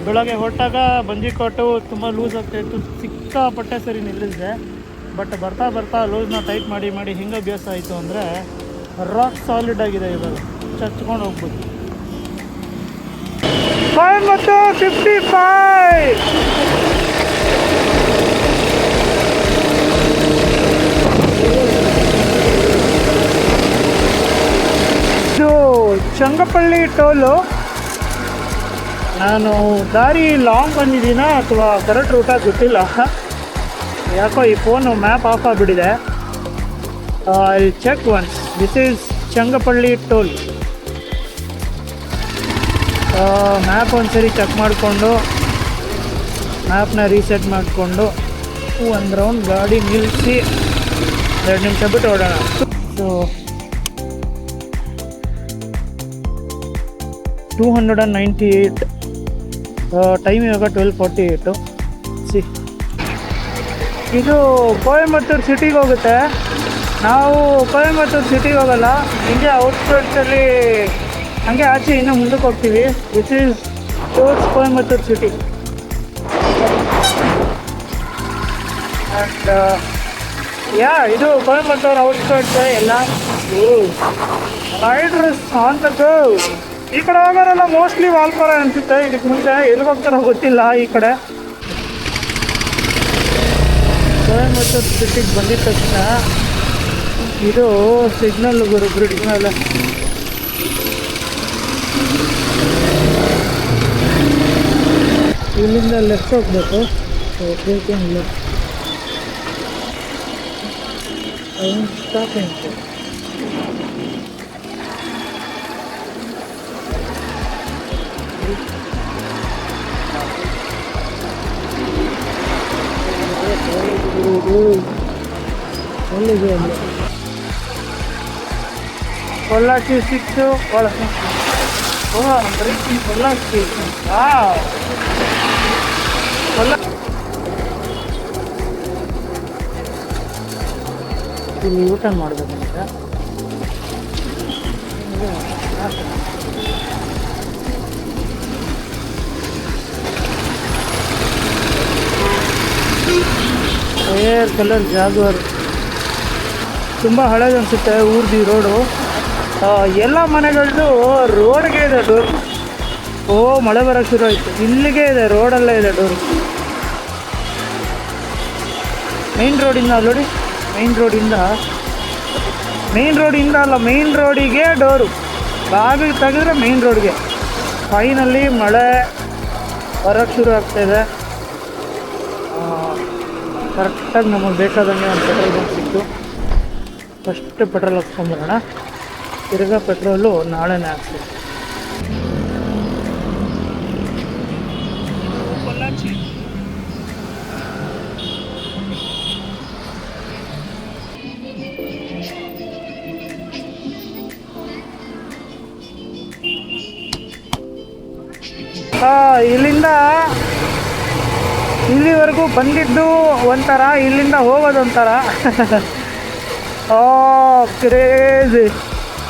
ಬೆಳಗ್ಗೆ ಹೊರಟಾಗ ಬಂಜಿಕೋಟು ತುಂಬ ಲೂಸ್ ಆಗ್ತಾಯಿತ್ತು, ಸಿಕ್ಕಾಪಟ್ಟೆ ಸರಿ ನಿಲ್ಲಿಸಿದೆ. ಬಟ್ ಬರ್ತಾ ಬರ್ತಾ ಲೂಸ್ನ ಟೈಟ್ ಮಾಡಿ ಮಾಡಿ ಹಿಂಗೆ ಅಭ್ಯಾಸ ಆಯಿತು ಅಂದರೆ ರಾಕ್ ಸಾಲಿಡ್ ಆಗಿದೆ. ಇವಾಗ ಚಚ್ಕೊಂಡು ಹೋಗ್ಬೋದು. 5 ಮತ್ತು 55 ಇದು ಚಂಗಪಳ್ಳಿ ಟೋಲು. ನಾನು ದಾರಿ ಲಾಂಗ್ ಬಂದಿದ್ದೀನ ಅಥವಾ ಕರೆಕ್ಟ್ ರೂಟಾಗಿ ಗೊತ್ತಿಲ್ಲ. ಯಾಕೋ ಈ ಫೋನು ಮ್ಯಾಪ್ ಆಫ್ ಆಗಿಬಿಟ್ಟಿದೆ. I check once. This is Changapalli toll. Map ಒಂದ್ಸರಿ ಚೆಕ್ ಮಾಡಿಕೊಂಡು ಮ್ಯಾಪ್ನ ರೀಸೆಟ್ ಮಾಡಿಕೊಂಡು ಒಂದು ರೌಂಡ್ ಗಾಡಿ ನಿಲ್ಲಿಸಿ 2 ನಿಮಿಷ ಬಿಟ್ಟು ಓಡೋಣ. ಸೊ 298 ಟೈಮ್ ಇವಾಗ 12:48. ಸಿ ಇದು ಕೊಯಮತ್ತೂರು ಸಿಟಿಗೆ ಹೋಗುತ್ತೆ. ನಾವು ಕೊಯಮತ್ತೂರು ಸಿಟಿಗೆ ಹೋಗಲ್ಲ, ಹಿಂಗೆ ಔಟ್ಸ್ಕರ್ಟ್ಸಲ್ಲಿ ಹಾಗೆ ಆಚೆ ಇನ್ನೂ ಮುಂದಕ್ಕೆ ಹೋಗ್ತೀವಿ. This is towards Coimbatore city. And ಇದು ಕೊಯಮತ್ತೂರು ಔಟ್ಸ್ಕರ್ಟ್ಸ್ ಎಲ್ಲ ರೈಡರ್ಸ್ ಆನ್ ದ ಗೋ. ಈ ಕಡೆ ಹೋಗೋರೆಲ್ಲ ಮೋಸ್ಟ್ಲಿ ವಾಲ್ಪಾರ ಅನಿಸುತ್ತೆ. ಇದಕ್ಕೆ ಮುಂದೆ ಎಲ್ಲಿಗೆ ಹೋಗ್ತಾರೋ ಗೊತ್ತಿಲ್ಲ. ಈ ಕಡೆ ಕೊಯಮತ್ತೂರು ಸಿಟಿಗೆ ಬಂದಿದ ತಕ್ಷಣ ಇದು ಸಿಗ್ನಲ್ ಬ್ರಿಡ್ಜ್ ಮೇಲೆ ಇಲ್ಲಿಂದ ಲೆಫ್ಟ್ ಹೋಗ್ಬೇಕು. ಇಲ್ಲ ಸ್ಟಾಪಿಂಗ್. பொள்ளாச்சி 6 பொள்ளாச்சி ಇಲ್ಲಿ ಊಟ ಮಾಡಬೇಕಂತ. ಏರ್ ಕಲರ್ ಜಾಗ್ವರ್ ತುಂಬ ಹಳೇದು ಅನಿಸುತ್ತೆ. ಊರ್ದು ರೋಡು ಎಲ್ಲ ಮನೆಗಳದ್ದು ರೋಡ್ಗೆ ಇದೆ ಡೋರ್. ಮಳೆ ಬರೋಕ್ಕೆ ಶುರು ಆಯಿತು. ಇಲ್ಲಿಗೆ ಇದೆ, ರೋಡಲ್ಲೇ ಇದೆ ಡೋರು. ಮೇನ್ ರೋಡಿಂದ ನೋಡಿ, ಮೇನ್ ರೋಡಿಂದ ಅಲ್ಲ, ಮೇನ್ ರೋಡಿಗೆ ಡೋರು. ಬಾಗಿಲು ತೆಗೆದ್ರೆ ಮೇನ್ ರೋಡ್ಗೆ. ಫೈನಲ್ಲಿ ಮಳೆ ಬರೋಕ್ಕೆ ಶುರು ಆಗ್ತಾಯಿದೆ. ಕರೆಕ್ಟಾಗಿ ನಮಗೆ ಬೇಕಾದಂಗೆ ಒಂದು ಪೆಟ್ರೋಲ್ ಬಂಕ್ ಸಿಕ್ತು. ಫಸ್ಟ್ ಪೆಟ್ರೋಲ್ ಹಾಕ್ಸ್ಕೊಂಬರೋಣ. ತಿರ್ಗಾ ಪೆಟ್ರೋಲು ನಾಳೆನೇ ಹಾಕ್ತೀವಿ. ಇಲ್ಲಿಂದ ಇಲ್ಲಿವರೆಗೂ ಬಂದಿದ್ದು ಒಂಥರ, ಇಲ್ಲಿಂದ ಹೋಗೋದೊಂಥರ. ಕ್ರೇಜಿ.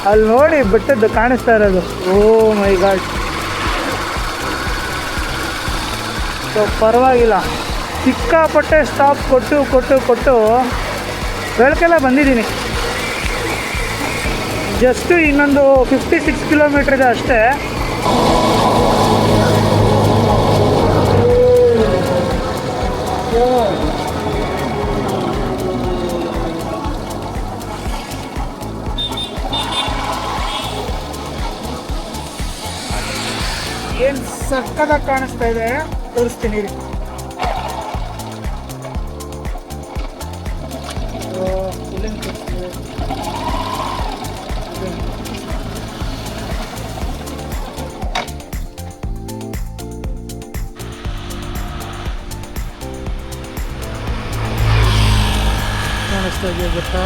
ಅಲ್ಲಿ ನೋಡಿ ಬೆಟ್ಟದ್ದು ಕಾಣಿಸ್ತಾ ಇರೋದು. ಓ ಮೈ ಗಾಡ್. ಸೊ ಪರವಾಗಿಲ್ಲ, ಸಿಕ್ಕಾಪಟ್ಟೆ ಸ್ಟಾಪ್ ಕೊಟ್ಟು ಬೆಳಕೆಲ್ಲ ಬಂದಿದ್ದೀನಿ. ಜಸ್ಟು ಇನ್ನೊಂದು 56 ಕಿಲೋಮೀಟ್ರ್ ಇದೆ ಅಷ್ಟೇ. ಏನು ಸಕ್ಕದಾಗಿ ಕಾಣಿಸ್ತಾ ಇದೆ, ತೋರಿಸ್ತೀನಿ ರೀ. ಕಾಣಿಸ್ತಾ ಇದೆಯಾ ಗೊತ್ತಾ?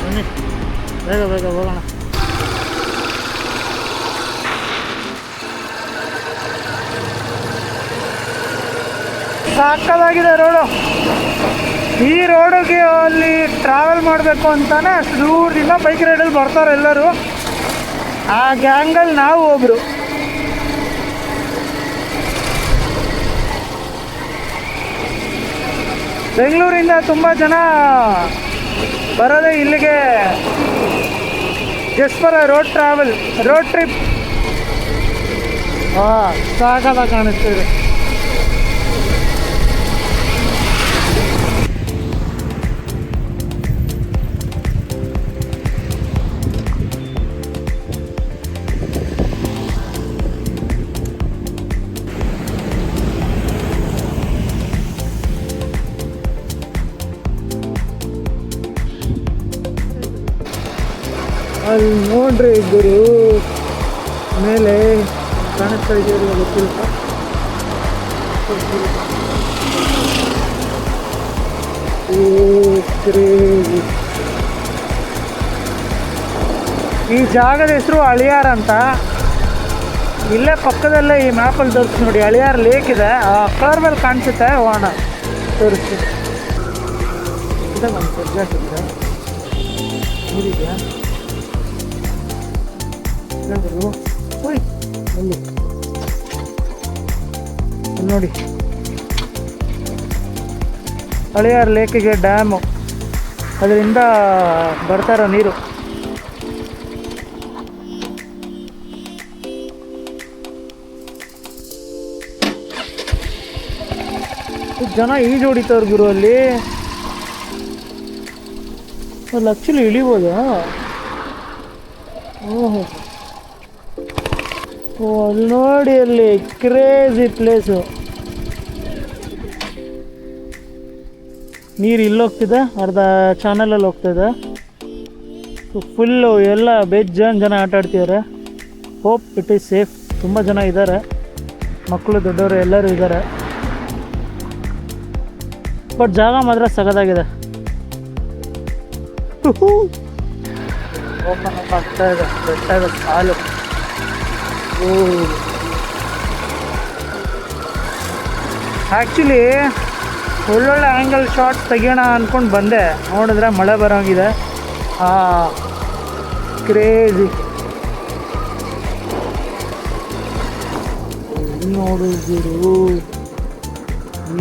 ಬನ್ನಿ ಬೇಗ ಹೋಗೋಣ. ಸಾಕಾಗಿದೆ ರೋಡು. ಈ ರೋಡಿಗೆ ಅಲ್ಲಿ ಟ್ರಾವೆಲ್ ಮಾಡಬೇಕು ಅಂತಾನೆ ಅಷ್ಟು ದೂರದಿಂದ ಬೈಕ್ ರೈಡಲ್ಲಿ ಬರ್ತಾರೆ ಎಲ್ಲರೂ. ಆ ಗ್ಯಾಂಗಲ್ಲಿ ನಾವು ಒಬ್ಬರು. ಬೆಂಗಳೂರಿಂದ ತುಂಬ ಜನ ಬರೋದೇ ಇಲ್ಲಿಗೆ just for road travel, road trip. ಸಾಕಾಗ ಕಾಣಿಸ್ತಿದೆ. ಅಲ್ಲಿ ನೋಡ್ರಿ ಗುರು, ಮೇಲೆ ಕಾಣಿಸ್ತಾ ಇದೆಯಲ್ಲ ಗೊತ್ತಿಲ್ಲ. ಈ ಜಾಗದ ಹೆಸರು ಅಳಿಯಾರ್ ಅಂತ. ಇಲ್ಲೇ ಪಕ್ಕದಲ್ಲೇ ಈ ಮ್ಯಾಪಲ್ಲಿ ತೋರಿಸಿ ನೋಡಿ, ಅಳಿಯಾರ್ ಲೇಕ್ ಇದೆ. ಆ ಕಲರ್ ಮೇಲೆ ಕಾಣಿಸುತ್ತೆ, ಹೋಗೋಣ ತೋರಿಸ್ತೀನಿ. ಇದೆ ಒಂದು ಸಬ್ಜೆಕ್ಟ್ ಇದೆ, ನೀರಿದೆಯಾ ಅಲ್ಲಿ ನೋಡಿ. ಅಳಿಯಾರ್ ಲೇಕಿಗೆ ಡ್ಯಾಮು, ಅದರಿಂದ ಬರ್ತಾರೋ ನೀರು. ಜನ ಈಜು ಹೊಡಿತವ್ರು ಗುರು ಅಲ್ಲಿ. ಆ್ಯಕ್ಚುಲಿ ಇಳಿಬೋದಾ? ಓಹೋ, ಅಲ್ಲಿ ನೋಡಿ, ಅಲ್ಲಿ ಕ್ರೇಜಿ ಪ್ಲೇಸು. ನೀರು ಇಲ್ಲೋಗ್ತಿದೆ, ಅರ್ಧ ಚಾನಲಲ್ಲಿ ಹೋಗ್ತಿದೆ. ಫುಲ್ಲು ಎಲ್ಲ ಬೇಜಾನ್ ಜನ ಆಟ ಆಡ್ತಿದ್ದಾರೆ. Hope it is safe. ತುಂಬ ಜನ ಇದ್ದಾರೆ, ಮಕ್ಕಳು ದೊಡ್ಡವರು ಎಲ್ಲರೂ ಇದ್ದಾರೆ. ಬಟ್ ಜಾಗ ಮಾತ್ರ ಸಗದಾಗಿದೆ. ಓಪನ್ ಅಪ್ ಆಗ್ತಾ ಇದೆ ಬೆಟ್ಟದ ಸಾಲು. ಆ್ಯಕ್ಚುಲಿ ಒಳ್ಳೊಳ್ಳೆ ಆ್ಯಂಗಲ್ ಶಾಟ್ ತೆಗಿಯೋಣ ಅಂದ್ಕೊಂಡು ಬಂದೆ, ನೋಡಿದ್ರೆ ಮಳೆ ಬರೋಂಗಿದೆ. ಕ್ರೇಜಿ ನೋಡಿದ್ರು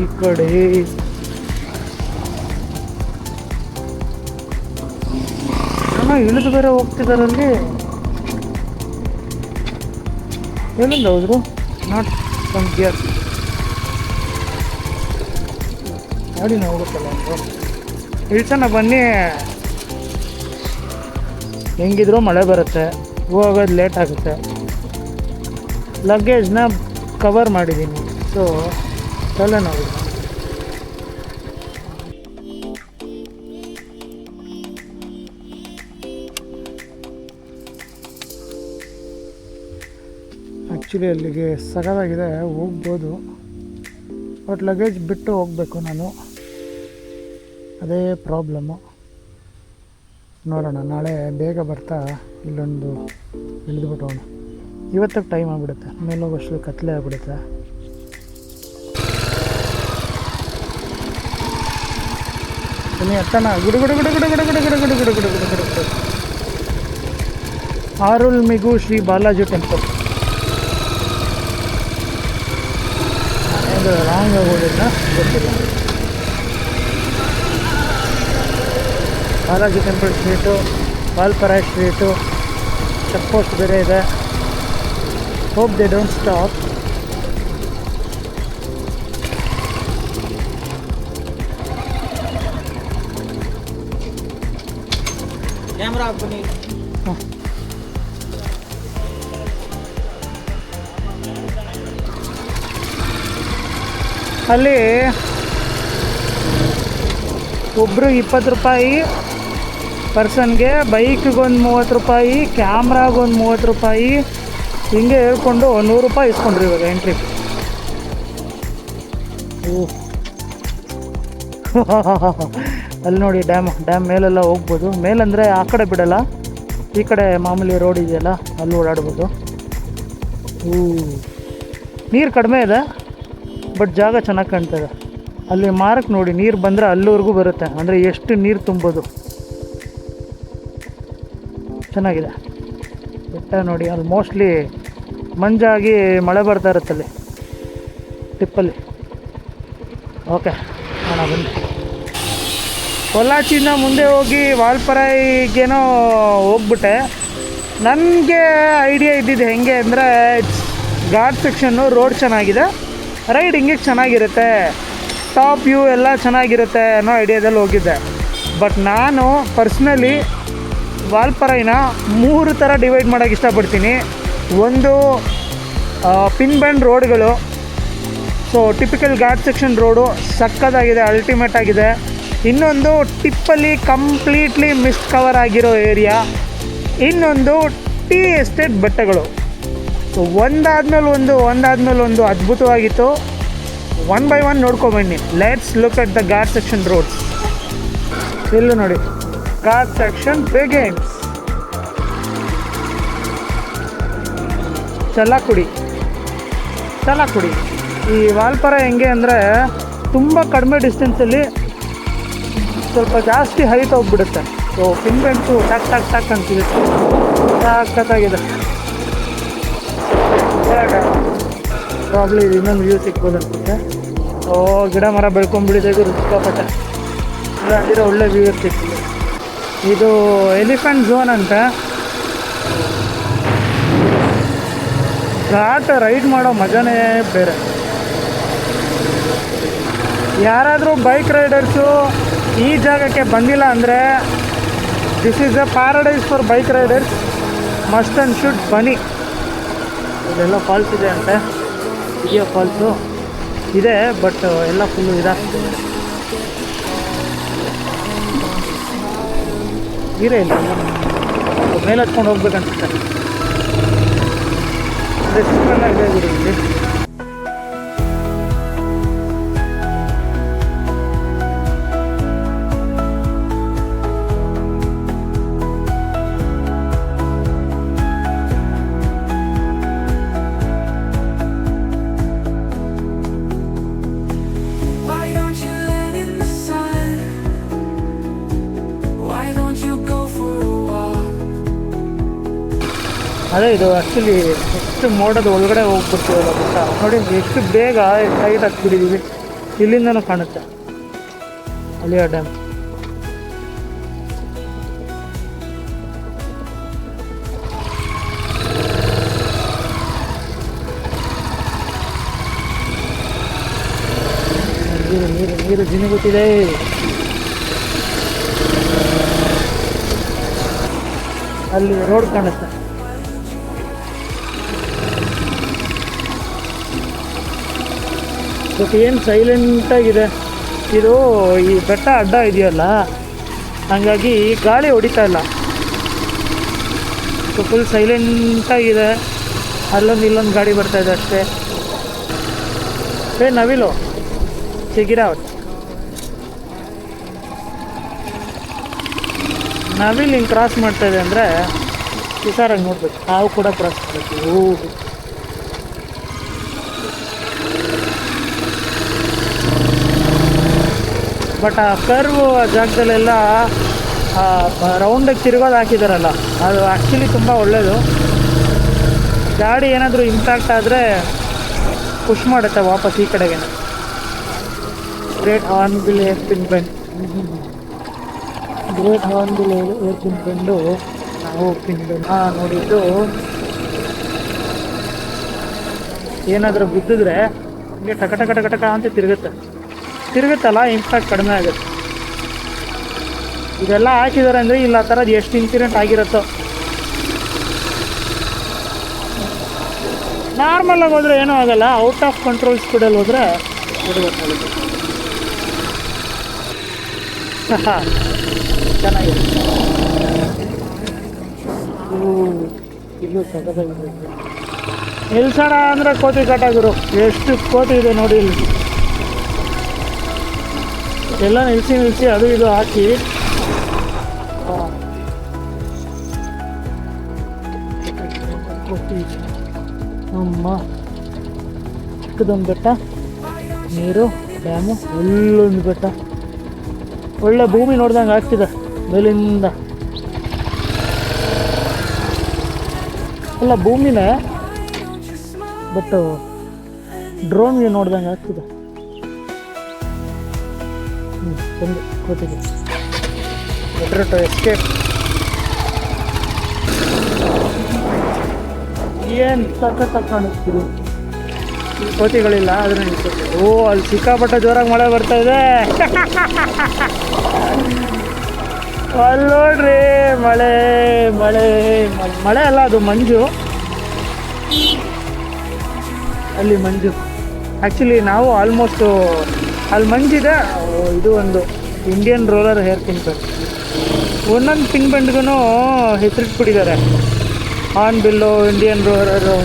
ಈ ಕಡೆ. ಜನ ಇಳಿದು ಬೇರೆ ಹೋಗ್ತಿದಾರಲ್ಲಿ. ಎಲ್ಲಿಂದ ಹೋದ್ರು? Not from gear. ಗಾಡಿನ ಹೋಗುತ್ತಲ್ಲ ಒಂದು. ಇಳ್ಸೋಣ ಬನ್ನಿ. ಹೆಂಗಿದ್ರು ಮಳೆ ಬರುತ್ತೆ, ಹೋಗೋದು ಲೇಟ್ ಆಗುತ್ತೆ. ಲಗೇಜ್ನ ಕವರ್ ಮಾಡಿದ್ದೀನಿ, ಸೊ ತಲೆ ನೋಡಿ. ಆ್ಯಕ್ಚುಲಿ ಅಲ್ಲಿಗೆ ಸಗದಾಗಿದೆ, ಹೋಗ್ಬೋದು. ಬಟ್ ಲಗೇಜ್ ಬಿಟ್ಟು ಹೋಗಬೇಕು ನಾನು, ಅದೇ ಪ್ರಾಬ್ಲಮ್ಮು. ನೋಡೋಣ, ನಾಳೆ ಬೇಗ ಬರ್ತಾ ಇಲ್ಲೊಂದು ಇಳಿದ್ಬಿಟ್ಟು ಹೋಗೋಣ. ಇವತ್ತಿಗೆ ಟೈಮ್ ಆಗಿಬಿಡುತ್ತೆ, ಮೇಲೆ ಹೋಗೋಷ್ಟು ಕತ್ಲೆ ಆಗಿಬಿಡುತ್ತೆ. ಬನ್ನಿ ಹತ್ತಣ. ಗುಡು ಗುಡು ಗುಡು ಗುಡು ಗುಡು ಗುಡು ಗುಡು ಗುಡು ಗುಡು ಗುಡು ಗುಡು ಗುಡು ಗುಡು. ಆರುಲ್ಮಿಗು ಶ್ರೀ ಬಾಲಾಜಿ ಟೆಂಪಲ್. ರಾಂಗ್ ಹೋಗೋದಿಲ್ಲ, ಗೊತ್ತಿಲ್ಲ. Balaji temple street, Valparai street, check post ಬೇರೆ ಇದೆ. Hope they don't stop. Camera ಬನ್ನಿ. ಅಲ್ಲಿ ಒಬ್ಬರು 20 ರೂಪಾಯಿ ಪರ್ಸನ್ಗೆ, ಬೈಕ್ಗೊಂದು 30 ರೂಪಾಯಿ, ಕ್ಯಾಮ್ರಾಗೊಂದು 30 ರೂಪಾಯಿ, ಹಿಂಗೆ ಹೇಳ್ಕೊಂಡು 100 ರೂಪಾಯಿ ಇಸ್ಕೊಂಡ್ರಿ ಇವಾಗ ಎಂಟ್ರಿ. ಅಲ್ಲಿ ನೋಡಿ ಡ್ಯಾಮ್ ಮೇಲೆಲ್ಲ ಹೋಗ್ಬೋದು. ಮೇಲಂದರೆ ಆ ಕಡೆ ಬಿಡಲ್ಲ, ಈ ಕಡೆ ಮಾಮೂಲಿ ರೋಡ್ ಇದೆಯಲ್ಲ ಅಲ್ಲಿ ಓಡಾಡ್ಬೋದು. ನೀರು ಕಡಿಮೆ ಇದೆ, ಬಟ್ ಜಾಗ ಚೆನ್ನಾಗಿ ಕಾಣ್ತದೆ. ಅಲ್ಲಿ ಮಾರ್ಕ್ ನೋಡಿ, ನೀರು ಬಂದರೆ ಅಲ್ಲಿವರೆಗೂ ಬರುತ್ತೆ, ಅಂದರೆ ಎಷ್ಟು ನೀರು ತುಂಬೋದು. ಚೆನ್ನಾಗಿದೆ ಬೆಟ್ಟ ನೋಡಿ. ಅಲ್ಲಿ ಮೋಸ್ಟ್ಲಿ ಮಂಜಾಗಿ ಮಳೆ ಬರ್ತಾ ಇರುತ್ತಲ್ಲಿ ಟಿಪ್ಪಲ್ಲಿ. ಓಕೆ, ನಾನು ಬನ್ನಿ. ಪೊಲ್ಲಾಚಿಯಿಂದ ಮುಂದೆ ಹೋಗಿ ವಾಲ್ಪರೈಗೇನೋ ಹೋಗ್ಬಿಟ್ಟೆ. ನನಗೆ ಐಡಿಯಾ ಇದ್ದಿದ್ದು ಹೆಂಗೆ ಅಂದರೆ ಘಾಟ್ ಸೆಕ್ಷನ್ನು ರೋಡ್ ಚೆನ್ನಾಗಿದೆ, ರೈಡಿಂಗಿಗೆ ಚೆನ್ನಾಗಿರುತ್ತೆ, ಟಾಪ್ ವ್ಯೂ ಎಲ್ಲ ಚೆನ್ನಾಗಿರುತ್ತೆ ಅನ್ನೋ ಐಡಿಯಾದಲ್ಲಿ ಹೋಗಿದ್ದೆ. ಬಟ್ ನಾನು ಪರ್ಸ್ನಲಿ ವಾಲ್ಪರೈನ 3 ಥರ ಡಿವೈಡ್ ಮಾಡೋಕ್ಕೆ ಇಷ್ಟಪಡ್ತೀನಿ. ಒಂದು ಪಿನ್ ಬೆಂಡ್ ರೋಡ್ಗಳು, so typical ghat section road ಸಕ್ಕತ್ತಾಗಿದೆ, ಅಲ್ಟಿಮೇಟ್ ಆಗಿದೆ. ಇನ್ನೊಂದು ಟಿಪ್ಪಲ್ಲಿ ಕಂಪ್ಲೀಟ್ಲಿ ಮಿಸ್ಟ್ ಕವರ್ ಆಗಿರೋ ಏರಿಯಾ, ಇನ್ನೊಂದು ಟೀ ಎಸ್ಟೇಟ್ ಬೆಟ್ಟಗಳು. ಸೊ ಒಂದಾದ್ಮೇಲೆ ಒಂದು ಅದ್ಭುತವಾಗಿತ್ತು. 1 by 1 ನೋಡ್ಕೊಬನ್ನಿ. Let's look at the ghat section roads. ಇಲ್ಲೂ ನೋಡಿ, ಘಾಟ್ ಸೆಕ್ಷನ್ ಬಿಗಿನ್ಸ್. ಚಲಾಕುಡಿ. ಈ ವಾಲ್ಪರ ಹೆಂಗೆ ಅಂದರೆ ತುಂಬ ಕಡಿಮೆ ಡಿಸ್ಟೆನ್ಸಲ್ಲಿ ಸ್ವಲ್ಪ ಜಾಸ್ತಿ ಹೈಟ್ ಹೋಗ್ಬಿಡುತ್ತೆ. ಸೊ ಪಿನ್ ಬೆಂಡ್ಸು ಟಕ್ ಅಂತಿದೆ, ಸಕ್ಕತ್ತಾಗಿದೆ. ಪ್ರಾಬ್ಲಿ ಇದು ಇನ್ನೊಂದು ವ್ಯೂ ಸಿಗ್ಬೋದು ಅನ್ಸುತ್ತೆ. ಗಿಡ ಮರ ಬೆಳ್ಕೊಂಡ್ಬಿಡಿದಾಗ ರುಚಿಕಾಪಟ್ಟೆ ಇಲ್ಲ ಒಳ್ಳೆ ವ್ಯೂ ಇರ್ತಿತ್ತು. ಇದು ಎಲಿಫೆಂಟ್ ಝೋನ್ ಅಂತ. ಘಾಟ್ ರೈಡ್ ಮಾಡೋ ಮಜಾನೇ ಬೇರೆ. ಯಾರಾದರೂ ಬೈಕ್ ರೈಡರ್ಸು ಈ ಜಾಗಕ್ಕೆ ಬಂದಿಲ್ಲ ಅಂದರೆ this is a paradise for bike Riders, must and should ಬನ್ನಿ. ಇದೆಲ್ಲ ಫಾಲ್ಸ್ ಇದೆ ಅಂತೆ, ಇದೆಯಾ ಫಾಲ್ಸು ಇದೆ, ಬಟ್ ಎಲ್ಲ ಫುಲ್ಲು ಇದಾಗ್ತದೆ. ನೀರೇ ಇಲ್ಲ, ಮೇಲೆ ಹತ್ಕೊಂಡು ಹೋಗ್ಬೇಕನ್ಸುತ್ತೆ. ರೆಸ್ಟೋರೆಂಟ್ ಇದೆ ಇಲ್ಲಿ. ಅದೇ ಇದು ಆ್ಯಕ್ಚುಲಿ ಎಷ್ಟು ಮೋಡದ ಒಳಗಡೆ ಹೋಗ್ಬಿಡ್ತೀವಲ್ಲ ಗೊತ್ತಾ. ನೋಡಿ ಎಷ್ಟು ಬೇಗ ಸೈಟ್ ಹತ್ಬಿಟ್ಟಿದ್ದೀವಿ. ಇಲ್ಲಿಂದನೂ ಕಾಣುತ್ತೆ ಅಲಿಯಾ ಡ್ಯಾಮ್. ನೀರು ಜಿನುಗುತ್ತಿದೆ. ಅಲ್ಲಿ ರೋಡ್ ಕಾಣುತ್ತೆ. ಬಟ್ ಏನು ಸೈಲೆಂಟಾಗಿದೆ ಇದು. ಈ ಬೆಟ್ಟ ಅಡ್ಡ ಇದೆಯಲ್ಲ, ಹಾಗಾಗಿ ಗಾಳಿ ಹೊಡಿತಾ ಇಲ್ಲ. ಸೊ ಫುಲ್ ಸೈಲೆಂಟಾಗಿದೆ. ಅಲ್ಲೊಂದು ಇಲ್ಲೊಂದು ಗಾಡಿ ಬರ್ತಾಯಿದೆ ಅಷ್ಟೇ. ನವಿಲು ಚಿಗಿರಾವತ್ ನವಿಲ್ ಹಿಂಗೆ ಕ್ರಾಸ್ ಮಾಡ್ತಾಯಿದೆ ಅಂದರೆ ಹುಷಾರಾಗಿ ನೋಡ್ಬೇಕು. ನಾವು ಕೂಡ ಕ್ರಾಸ್ ಮಾಡಬೇಕು. ಬಟ್ ಆ ಕರ್ವ್ ಜಾಗದಲ್ಲೆಲ್ಲ ರೌಂಡಿಗೆ ತಿರುಗೋದು ಹಾಕಿದಾರಲ್ಲ, ಅದು ಆ್ಯಕ್ಚುಲಿ ತುಂಬ ಒಳ್ಳೆಯದು. ಗಾಡಿ ಏನಾದರೂ ಇಂಪ್ಯಾಕ್ಟ್ ಆದರೆ ಪುಷ್ ಮಾಡುತ್ತೆ ವಾಪಸ್ ಈ ಕಡೆಗೆ. Great hornbill hairpin bend. Great hornbill hairpin bend ನಾವು ಪಿನ್ ಬೆಂಡ್ ನೋಡಿದ್ದು. ಏನಾದರೂ ಬಿದ್ದಿದ್ರೆ ಹಂಗೆ ಟಕ ಅಂತ ತಿರುಗುತ್ತಲ್ಲ, ಇಂಪ್ಯಾಕ್ಟ್ ಕಡಿಮೆ ಆಗುತ್ತೆ. ಇದೆಲ್ಲ ಹಾಕಿದ್ದಾರೆ ಅಂದರೆ ಇಲ್ಲ ಆ ಥರದ್ದು ಎಷ್ಟು ಇನ್ಸಿಡೆಂಟ್ ಆಗಿರುತ್ತೋ. ನಾರ್ಮಲಾಗಿ ಹೋದರೆ ಏನೂ ಆಗೋಲ್ಲ, ಔಟ್ ಆಫ್ ಕಂಟ್ರೋಲ್ ಸ್ಪೀಡಲ್ಲಿ ಹೋದರೆ ಬಿಡಬೇಕಾಗುತ್ತೆ. ಚೆನ್ನಾಗಿದೆ. ಇಲ್ಲೂ ಸಗದಾಗಿದೆ. ನಿಲ್ಸೋಣ ಅಂದರೆ ಕೋತಿ ಕಟ್ಟಾಗಿರು. ಎಷ್ಟು ಕೋತಿ ಇದೆ ನೋಡಿ ಇಲ್ಲಿ. ಎಲ್ಲ ನಿಲ್ಲಿಸಿ ಅದು ಇದು ಹಾಕಿ ಅಮ್ಮ ಚಿಕ್ಕದೊಂದು ಬೆಟ್ಟ, ನೀರು, ಡ್ಯಾಮು, ಒಳ್ಳೊಂದು ಬೆಟ್ಟ. ಒಳ್ಳೆ ಭೂಮಿ ನೋಡ್ದಂಗೆ ಆಗ್ತಿದೆ ಮೇಲಿಂದ. ಅಲ್ಲ ಭೂಮಿನೇ, ಬಟ್ ಡ್ರೋನ್ ವ್ಯೂ ನೋಡ್ದಂಗೆ ಆಗ್ತಿದೆ. ಚಂದ ಕೋತಿಗೆ. ಎಡ್ರಟು ಎಸ್ಕೇಪ್ ಏನು ಸಖತ್ತಾಗಿ ಕಾಣಿಸ್ತೀವಿ. ಕೋತಿಗಳಿಲ್ಲ ಆದ್ರೆ ನಿಲ್ಸುತ್ತೆ. ಓ ಅಲ್ಲಿ ಸಿಕ್ಕಾಪಟ್ಟೆ ಜೋರಾಗಿ ಮಳೆ ಬರ್ತಾ ಇದೆ. ಅಲ್ಲಿ ನೋಡ್ರಿ ಮಳೆ ಮಳೆ ಮಳೆ ಅಲ್ಲ, ಅದು ಮಂಜು. ಅಲ್ಲಿ ಮಂಜು ಆ್ಯಕ್ಚುಲಿ ನಾವು ಆಲ್ಮೋಸ್ಟು ಅಲ್ಲಿ ಮಂಜಿದೆ. ಇದು ಒಂದು Indian roller hair pin bend. ಒಂದೊಂದು ಪಿನ್ ಬೆಂಡ್ಗೂ ಹೆಸರಿಟ್ಬಿಟ್ಟಿದ್ದಾರೆ. ಹಾರ್ನ್ ಬಿಲ್ಲು, ಇಂಡಿಯನ್ ರೋಲರು,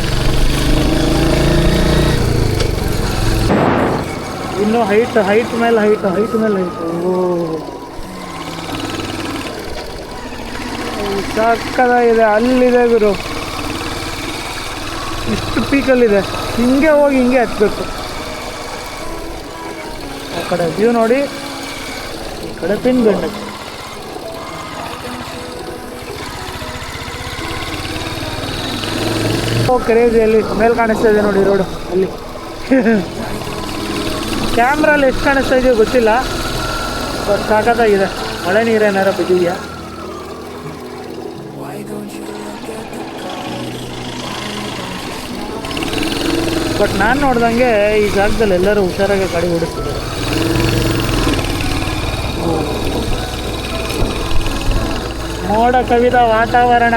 ಇನ್ನೂ ಹೈಟ್ ಮೇಲೆ ಹೈಟ್. ಓ ಸಕ್ಕದಾಗಿದೆ. ಅಲ್ಲಿದೆ ಗುರು, ಇಷ್ಟು ಪೀಕಲ್ಲಿದೆ. ಹಿಂಗೆ ಹೋಗಿ ಹಿಂಗೆ ಹತ್ಬೇಕು. ಆ ಕಡೆ ವ್ಯೂ ನೋಡಿ, ಈ ಕಡೆ ಪಿನ್ ಬೆಂಡ್. ಕ್ರೇಜಿಯಲ್ಲಿ ಮೇಲೆ ಕಾಣಿಸ್ತಾ ಇದೆ ನೋಡಿ ರೋಡು. ಅಲ್ಲಿ ಕ್ಯಾಮ್ರಲ್ಲಿ ಎಷ್ಟು ಕಾಣಿಸ್ತಾ ಇದೆಯೋ ಗೊತ್ತಿಲ್ಲ, ಬಟ್ ಸಾಕತ್ತಾಗಿದೆ. ಮಳೆ ನೀರೇನಾರ ಬಿದ್ದಿದೆಯಾ? ಬಟ್ ನಾನು ನೋಡ್ದಂಗೆ ಈ ಜಾಗದಲ್ಲಿ ಎಲ್ಲರೂ ಹುಷಾರಾಗಿ ಗಾಡಿ ಓಡಿಸ್ತಿದ್ದಾರೆ. ಮೋಡ ಕವಿದ ವಾತಾವರಣ.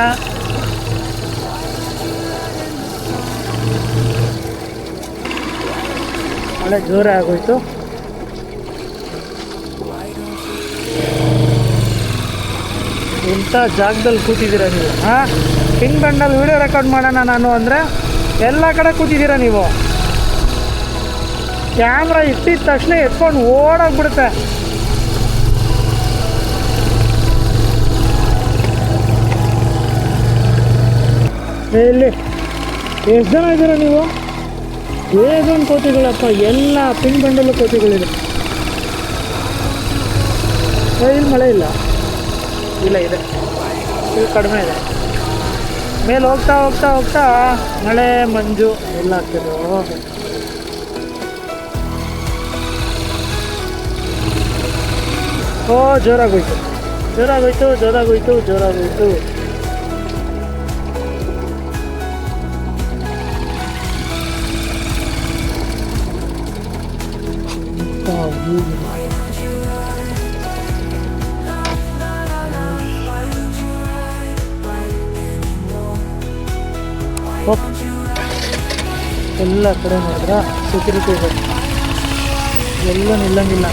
ಮಳೆ ಜೋರೇ ಆಗೋಯ್ತು. ಇಂಥ ಜಾಗದಲ್ಲಿ ಕೂತಿದ್ದೀರಾ ನೀವು? ಹಾಂ, ಪಿನ್ ಬೆಂಡಲ್ಲಿ ವಿಡಿಯೋ ರೆಕಾರ್ಡ್ ಮಾಡೋಣ ನಾನು ಅಂದರೆ ಎಲ್ಲ ಕಡೆ ಕೂತಿದ್ದೀರಾ ನೀವು. ಕ್ಯಾಮ್ರಾ ಇಟ್ಟಿದ ತಕ್ಷಣ ಎತ್ಕೊಂಡು ಓಡೋಗ್ಬಿಡುತ್ತೆ. ಇಲ್ಲಿ ಎಷ್ಟು ಜನ ಇದ್ದೀರಾ ನೀವು? ಏಜೊಂದು ಕೋತಿಗಳಪ್ಪ, ಎಲ್ಲ ಪಿನ್ ಬೆಂಡಲ್ಲೂ ಕೋತಿಗಳಿದೆ. ಇಲ್ಲಿ ಮಳೆ ಇಲ್ಲ, ಇದೆ, ಇದು ಕಡಿಮೆ ಇದೆ. ಮೇಲೆ ಹೋಗ್ತಾ ಹೋಗ್ತಾ ಹೋಗ್ತಾ ಮಳೆ ಮಂಜು ಎಲ್ಲ ಆಗ್ತದೆ. ಓ ಜೋರಾಗೋಯ್ತು. ಎಲ್ಲ ಕಡೆ ನೋಡಿದ್ರ ಸೆಕ್ಯೂರಿಟಿ ಇದೆ, ಎಲ್ಲ ನಿಲ್ಲಂಗಿಲ್ಲ.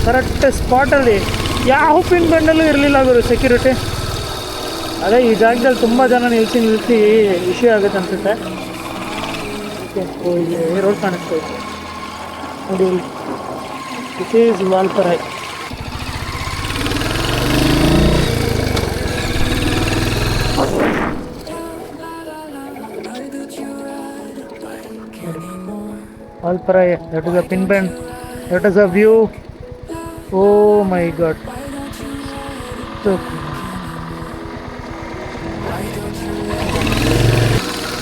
ಕರೆಕ್ಟ್ ಸ್ಪಾಟಲ್ಲಿ ಯಾವ ಪಿನ್ ಬೆಂಡಲ್ಲೂ ಇರಲಿಲ್ಲ ಗುರು ಸೆಕ್ಯೂರಿಟಿ. ಅದೇ ಈ ಜಾಗದಲ್ಲಿ ತುಂಬ ಜನ ನಿಲ್ಲಿಸಿ ಇಶ್ಯೂ ಆಗುತ್ತೆ ಅನ್ಸುತ್ತೆ. ಓಕೆ, ಇಲ್ಲಿ ರೋಡ್ ಕಾಣಿಸ್ತಾ ಇತ್ತು ನೋಡಿ. It is Valparai. Valparai, that is a pin bend, that is a view. Oh my god. So,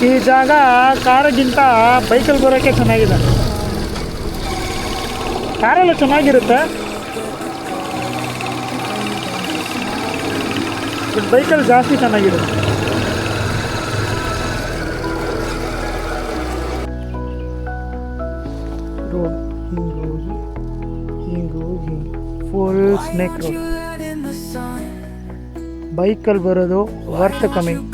ಈ ಜಾಗ ಕಾರಿಗಿಂತ ಬೈಕಲ್ಲಿ ಬರೋಕ್ಕೆ ಚೆನ್ನಾಗಿದೆ. ಕಾರೆಲ್ಲ ಚೆನ್ನಾಗಿರುತ್ತೆ, ಬಟ್ ಬೈಕಲ್ಲಿ ಜಾಸ್ತಿ ಚೆನ್ನಾಗಿರುತ್ತೆ. ರೋಡ್ ಹಿಂಗೋಗಿ ಫುಲ್ ಸ್ನೇಕ್ ರೋಡ್. ಬೈಕಲ್ಲಿ ಬರೋದು ವರ್ತ್ ಕಮಿಂಗ್.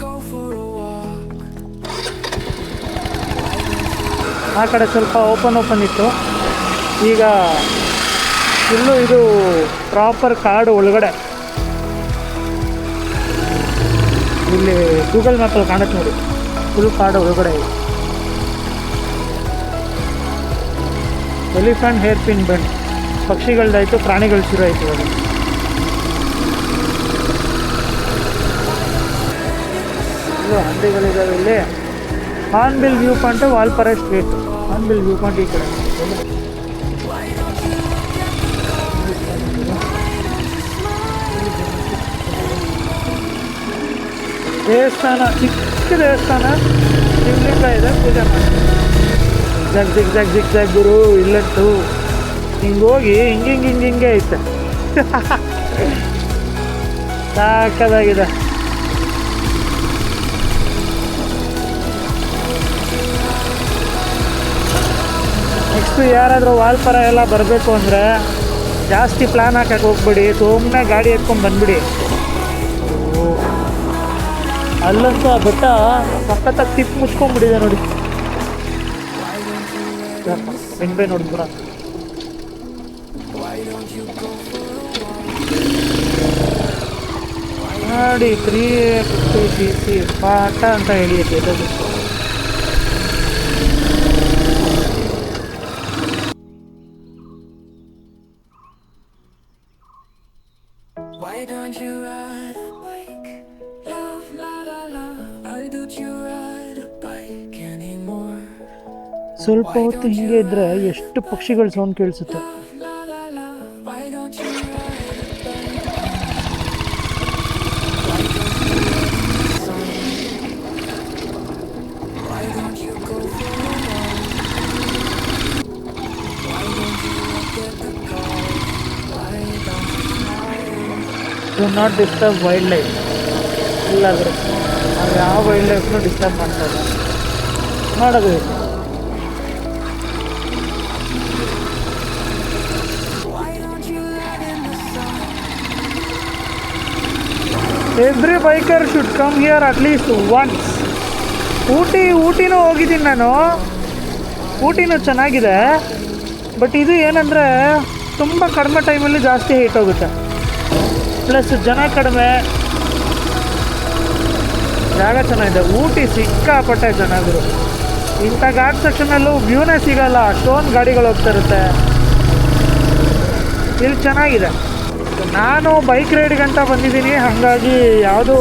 ಆ ಕಡೆ ಸ್ವಲ್ಪ ಓಪನ್ ಇತ್ತು, ಈಗ ಫುಲ್ಲು ಇದು ಪ್ರಾಪರ್ ಕಾಡು ಒಳಗಡೆ. ಇಲ್ಲಿ ಗೂಗಲ್ ಮ್ಯಾಪಲ್ಲಿ ಕಾಣುತ್ತೆ ನೋಡಿ, ಫುಲ್ ಕಾಡು ಒಳಗಡೆ ಇದೆ. ಎಲಿಫೆಂಟ್ ಹೇರ್ ಪಿನ್ ಬೆಂಡ್, ಪಕ್ಷಿಗಳದಾಯಿತು, ಪ್ರಾಣಿಗಳು ಶುರು ಆಯಿತು. ಅದು ಹಂದಿಗಳಿದ್ದಾವೆ ಇಲ್ಲಿ. Hornbill view point, Valparai street. Hornbill view point ಈ ಕಡೆ. ದೇವಸ್ಥಾನ, ಚಿಕ್ಕ ದೇವಸ್ಥಾನ, ಶಿವಲಿಂಗ ಇದೆ, ಪೂಜೆ ಮಾಡಿ. ಜಿಗ್ ಜಾಗ್ ಗುರು ಇಲ್ಲಂತೂ ಹಿಂಗೆ ಹೋಗಿ ಹಿಂಗೆ ಐತೆ. ಸಾಕದಾಗಿದೆ. ನೆಕ್ಸ್ಟು ಯಾರಾದರೂ ವಾಲ್ಪರ ಎಲ್ಲ ಬರಬೇಕು ಅಂದರೆ ಜಾಸ್ತಿ ಪ್ಲ್ಯಾನ್ ಹಾಕಕ್ಕೆ ಹೋಗ್ಬಿಡಿ, ಸುಮ್ಮನೆ ಗಾಡಿ ಎತ್ಕೊಂಡು ಬಂದ್ಬಿಡಿ. ಅಲ್ಲಂತೂ ಆ ಬೆಟ್ಟ ಸಖತ್ತಾಗಿ ಟಿಪ್ ಮುಚ್ಕೊಂಡ್ಬಿಟ್ಟಿದೆ ನೋಡಿ. ಬೆಂಬೆ ನೋಡಿದ್ಬಿಡ. ನೋಡಿ 350cc ಪಾಠ ಅಂತ ಹೇಳಿಯತ್ತೆ. ಸ್ವಲ್ಪ ಹೊತ್ತು ಹಿಂಗೆ ಇದ್ರೆ ಎಷ್ಟು ಪಕ್ಷಿಗಳ ಸೌಂಡ್ ಕೇಳಿಸುತ್ತೆ. Do not disturb wild life. ಇಲ್ಲಾದರೆ ನಾವು ಯಾವ ವೈಲ್ಡ್ ಲೈಫ್ನೂ ಡಿಸ್ಟರ್ಬ್ ಮಾಡ್ತಾರೆ ಮಾಡೋದು. Every biker should come here at least once. ಊಟಿನೂ ಹೋಗಿದ್ದೀನಿ ನಾನು. ಊಟಿನೂ ಚೆನ್ನಾಗಿದೆ, ಬಟ್ ಇದು ಏನಂದರೆ ತುಂಬ ಕಡಿಮೆ ಟೈಮಲ್ಲಿ ಜಾಸ್ತಿ ಹೀಟ್ ಹೋಗುತ್ತೆ, ಪ್ಲಸ್ ಜನ ಕಡಿಮೆ, ಜಾಗ ಚೆನ್ನಾಗಿದೆ. ಊಟಿ ಸಿಕ್ಕಾಪಟ್ಟೆ ಚೆನ್ನಾಗಿರು. ಇಂಥ ಘಾಟ್ ಸೆಕ್ಷನಲ್ಲೂ ವ್ಯೂನೇ ಸಿಗೋಲ್ಲ, ಅಷ್ಟೊಂದು ಗಾಡಿಗಳು ಹೋಗ್ತಾ ಇರುತ್ತೆ. ಇಲ್ಲಿ ಚೆನ್ನಾಗಿದೆ. ನಾನು ಬೈಕ್ ರೈಡ್ಗಂತ ಬಂದಿದ್ದೀನಿ, ಹಾಗಾಗಿ ಯಾವುದೂ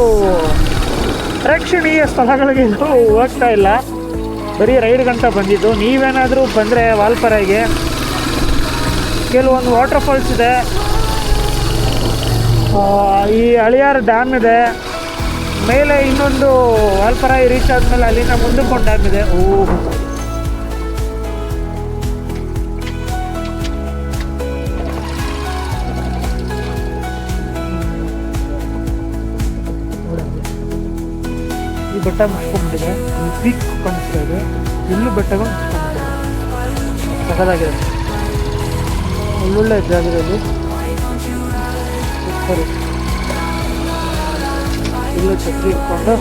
ಪ್ರೇಕ್ಷಣೀಯ ಸ್ಥಳಗಳಿಗೆ ಹೋಗ್ತಾ ಇಲ್ಲ, ಬರೀ ರೈಡ್ಗಂತ ಬಂದಿದ್ದು. ನೀವೇನಾದರೂ ಬಂದರೆ ವಾಲ್ಪರಾಗೆ ಕೆಲವೊಂದು ವಾಟರ್ ಫಾಲ್ಸ್ ಇದೆ, ಈ ಹಳಿಯಾರು ಡ್ಯಾಮ್ ಇದೆ, ಮೇಲೆ ಇನ್ನೊಂದು ವಾಲ್ಪರಾಯಿ ರೀಚ್ ಆದಮೇಲೆ ಅಲ್ಲಿಂದ ಮುಂದಕ್ಕೊಂದು ಡ್ಯಾಮ್ ಇದೆ. ಈ ಬೆಟ್ಟ ಮುಚ್ಕೊಂಡ್ಬಿಟ್ಟಿದೆ, ಈ ಪೀಕ್ ಕಾಣಿಸ್ತಾ ಇದೆ, ಇಲ್ಲೂ ಬೆಟ್ಟಗಳು ಮುಚ್ಕೊಂಡ್ಬಿಟ್ಟಿದೆ. ಸಖತ್ತಾಗಿದೆ, ಒಳ್ಳೊಳ್ಳೆ ಜಾಗದಲ್ಲಿ. ಸರಿ, ಇಲ್ಲೂ ಛತ್ರಿ ಇಟ್ಕೊಂಡು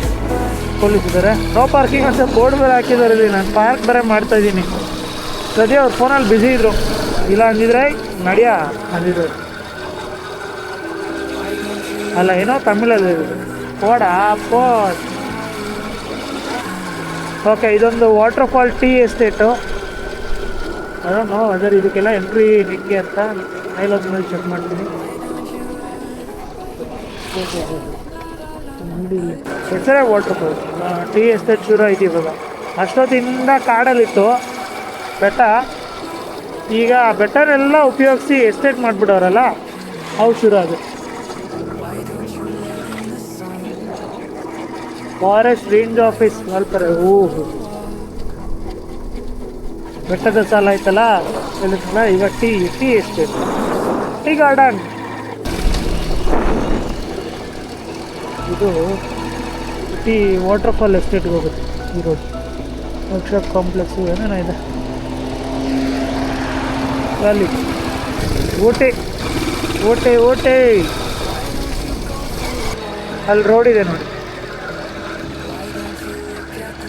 ಪೊಲೀಸ್ ಇದ್ದಾರೆ. ನೋ ಪಾರ್ಕಿಂಗ್ ಅಂತ ಬೋರ್ಡ್ ಬೇರೆ ಹಾಕಿದ್ದಾರೆ ಇಲ್ಲಿ. ನಾನು ಪಾರ್ಕ್ ಬೇರೆ ಮಾಡ್ತಾಯಿದ್ದೀನಿ. ಸದ್ಯ ಅವ್ರು ಫೋನಲ್ಲಿ ಬ್ಯುಸಿ ಇದ್ದರು, ಇಲ್ಲ ಅಂದಿದ್ರೆ ನಡಿಯ ಅಂದಿದ್ರು. ಅಲ್ಲ ಏನೋ ತಮಿಳಲ್ಲಿ ಪೋಡ ಪೋಡ್. ಓಕೆ, ಇದೊಂದು ವಾಟರ್ ಫಾಲ್ ಟೀ ಎಸ್ಟೇಟು. ಅದನ್ನು ಅದರ ಇದಕ್ಕೆಲ್ಲ ಎಂಟ್ರಿ ಹೆಂಗೆ ಅಂತ ಮೇಲೊಂದು ಮೇಲೆ ಚೆಕ್ ಮಾಡ್ತೀನಿ. ಹೆಸರೇ ವಾಟರ್ ಫಾಲ್, ಟೀ ಎಸ್ಟೇಟ್ ಶುರು ಆಯ್ತು ಇವಾಗ. ಅಷ್ಟೊತ್ತಿಂದ ಕಾಡಲ್ಲಿತ್ತು ಬೆಟ್ಟ, ಈಗ ಆ ಬೆಟ್ಟನೆಲ್ಲ ಉಪಯೋಗಿಸಿ ಎಸ್ಟೇಟ್ ಮಾಡಿಬಿಡೋರಲ್ಲ, ಅವು ಶುರು ಅದು. Forest range office Valparai. ಬೆಟ್ಟದ ಸಾಲ ಆಯ್ತಲ್ಲ, ಈಗ ಟೀ ಎಸ್ಟೇಟ್, ಟೀ ಗಾರ್ಡನ್. ಇದು ಟೀ ವಾಟರ್ ಫಾಲ್ ಎಸ್ಟೇಟ್ಗೆ ಹೋಗುತ್ತೆ ಈ ರೋಡ್. ವರ್ಕ್ಶಾಪ್ ಕಾಂಪ್ಲೆಕ್ಸು ಏನೇನೋ ಇದೆ. ಅಲ್ಲಿ ಓಟೆ ಅಲ್ಲಿ ರೋಡ್ ಇದೆ ನೋಡಿ.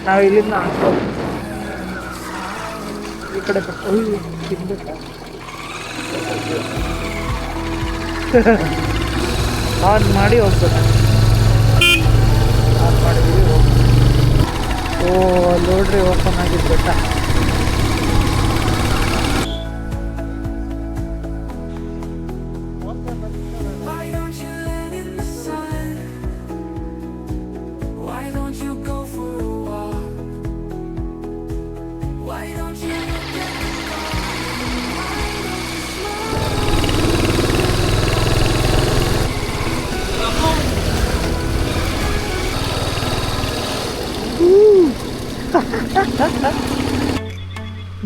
ನಾವು ಇಲ್ಲಿಂದ ಈ ಕಡೆ ತಿನ್ಬೇಕಾ ಆನ್ ಮಾಡಿ ಹೋಗ್ಬೇಕು. ಆನ್ ಮಾಡಿದ್ವಿ ಹೋಗ್ಬೇಕು. ಅಲ್ಲಿ ನೋಡ್ರಿ ಓಪನ್ ಆಗಿದ್ದು ಬೆಟ್ಟ.